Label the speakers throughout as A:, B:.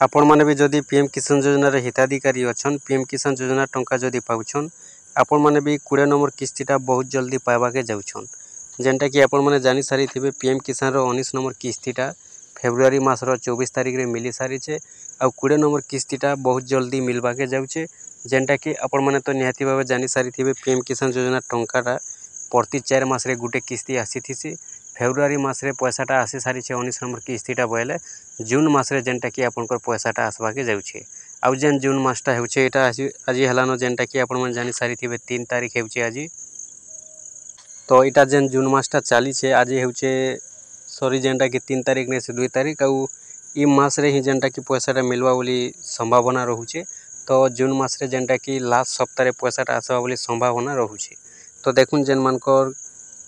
A: आपण मैंने भी जदि पीएम किसान योजना हिताधिकारी अच्छन पीएम किसान योजना टंका जदि पाउछन आपण मैंने भी 20 नंबर किस्तीटा बहुत जल्दी पाइबाके जाउछन जेनटा कि आपण मैंने जानी सारी थे पीएम किसान 19 नंबर किस्तीटा फेब्रुआरी मासर 24 तारिख रे मिली सारीचे आ 20 नंबर किस्तीटा बहुत जल्दी मिलवाके जाउछे जेनटा कि आपण मैंने तो निहाती भाव जानी सारी थे पीएम किसान योजना टंकाटा प्रति 4 मासरे गुटे किस्ती आसीथीसी फेब्रुआरी मासरे पैसाटा आसी सारी 19 नंबर किस्तीटा बोले जून मासरे जेनटा कि आपनकर पैसाटा आसबाके जाउछे आउ जेन जून मासटा हेउछे एटा आज हेलानो जेनटा कि आपण मन जानी सारी थे 3 तारिख हेउछे आज तो इटा जेन जून मासटा चली छे आज हेउछे सॉरी जेनटा कि 3 तारिख ने से 2 तारिख आउ ई मासरे ही जेनटा कि पैसाटा मिलवा बोली संभावना रहुछे तो जून मासरे जेनटा कि लास्ट सप्ताह रे पैसाटा आसबा बोली संभावना रहुछे तो देखुन जेन मानकर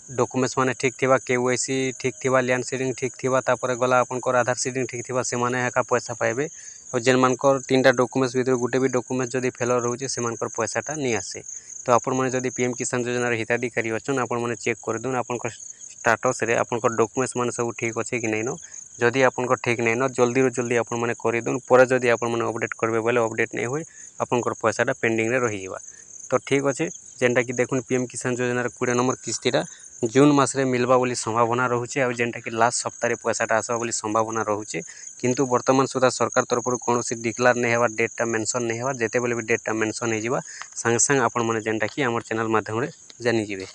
A: डॉक्यूमेंट्स माने ठीक थिबा केवाईसी ठीक थिबा लैंड सीडिंग ठीक थिबा तापर गला आपनकर आधार सीडिंग ठीक थिबा से माने एका पैसा पाइबे और जेन मानकर 3टा डॉक्यूमेंट्स भीतर गुटे भी डॉक्यूमेंट जदी फेलर रहउचे से मानकर पैसाटा नहीं आसे तो आपण माने जदी पीएम किसान योजना रे हिताधिकारी अछन आपण माने चेक कर दुन आपनकर स्टेटस रे आपनकर डॉक्यूमेंट्स माने सब ठीक अछि कि नै न जदी आपनकर ठीक नै न जल्दी रो जल्दी आपण माने करि दुन पर जदी आपण माने अपडेट करबे बोले अपडेट नै होय आपनकर पैसाटा पेंडिंग रे रहि जिवा तो ठीक अच्छे जेनटा कि देखुन पीएम किसान योजना 20 नंबर किस्तीटा जून मासरे मिलवा बोली संभावना रहुचे आ जेनटा कि लास्ट सप्ताह रे पैसाटा आसबा बोली संभावना रहुचे किंतु वर्तमान सुधा सरकार तरफ कौन डिक्लेयर नहीं हेबा डेटटा मेंशन नहीं हेबा जेते बेले भी डेटटा मेंशन हो जिवा संग संग आपण माने जेनटा कि हमर चैनल माध्यम रे जानि जिवे।